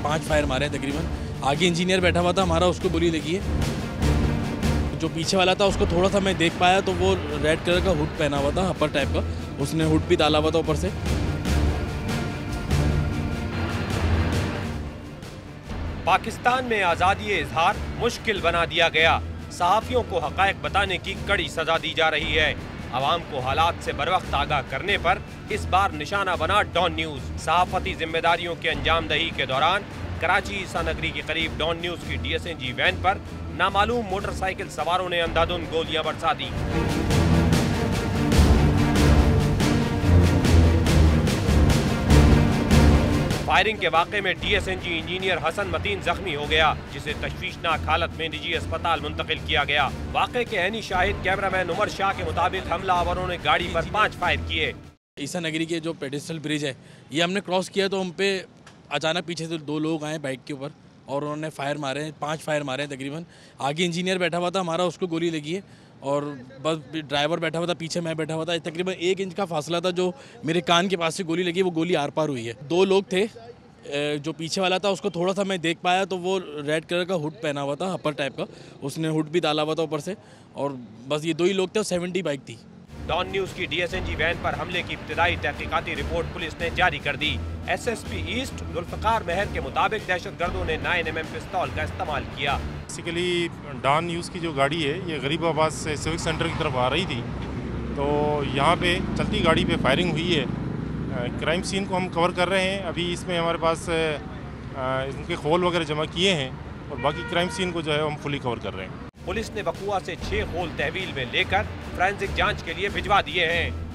5 fire मारे हैं तकरीबन। आगे इंजीनियर बैठा हुआ था हमारा, उसको गोली लगी है। जो पीछे वाला था उसको थोड़ा सा मैं देख पाया तो वो रेड कलर का हुड पहना हुआ था, अपर टाइप का, उसने हुड भी डाला हुआ था ऊपर से। पाकिस्तान में आज़ादी इज़हार मुश्किल बना दिया गया। सहाफ़ियों को हक़ाइक़ बताने की कड़ी सज़ा दी जा रही है। आवाम को हालात से बरवक्त आगाह करने पर इस बार निशाना बना डॉन न्यूज़। सहाफ़ती जिम्मेदारियों के अंजामदही के दौरान कराची ईसा नगरी के करीब डॉन न्यूज़ की DSNG वैन पर नामालूम मोटरसाइकिल सवारों ने अंधाधुंध गोलियां बरसा दी। फायरिंग के वाक़े में DSNG इंजीनियर हसन मतीन जख्मी हो गया, जिसे तशवीशनाक हालत में निजी अस्पताल मुंतकिल किया गया। वाक़े के ऐनी शाहिद कैमरामैन उमर शाह के मुताबिक हमलावरों ने गाड़ी पर 5 फायर किए। ईसा नगरी के जो पेडेस्ट्रियल ब्रिज है ये हमने क्रॉस किया तो हम पे अचानक पीछे से 2 लोग आए बाइक के ऊपर और उन्होंने फायर मारे हैं, 5 फायर मारे हैं तकरीबन। आगे इंजीनियर बैठा हुआ था हमारा, उसको गोली लगी है और बस ड्राइवर बैठा हुआ था, पीछे मैं बैठा हुआ था। तकरीबन 1 इंच का फासला था, जो मेरे कान के पास से गोली लगी, वो गोली आर पार हुई है। 2 लोग थे, जो पीछे वाला था उसको थोड़ा सा मैं देख पाया तो वो रेड कलर का हुड पहना हुआ था, अपर टाइप का, उसने हुड भी डाला हुआ था ऊपर से। और बस ये 2 ही लोग थे और 70 बाइक थी। डॉन न्यूज़ की DSNG वैन पर हमले की इब्तिदाई तहकीकाती रिपोर्ट पुलिस ने जारी कर दी। SSP ईस्ट जुल्फ़िकार महर के मुताबिक दहशतगर्दों ने 9mm पिस्तौल का इस्तेमाल किया। बेसिकली डॉन न्यूज़ की जो गाड़ी है ये गरीबाबाद से सिविक सेंटर की तरफ आ रही थी, तो यहाँ पे चलती गाड़ी पे फायरिंग हुई है। क्राइम सीन को हम कवर कर रहे हैं। अभी इसमें हमारे पास इनके खोल वगैरह जमा किए हैं और बाकी क्राइम सीन को जो है हम फुली कवर कर रहे हैं। पुलिस ने वकुआ से 6 खोल तहवील में लेकर फोरेंसिक जांच के लिए भिजवा दिए हैं।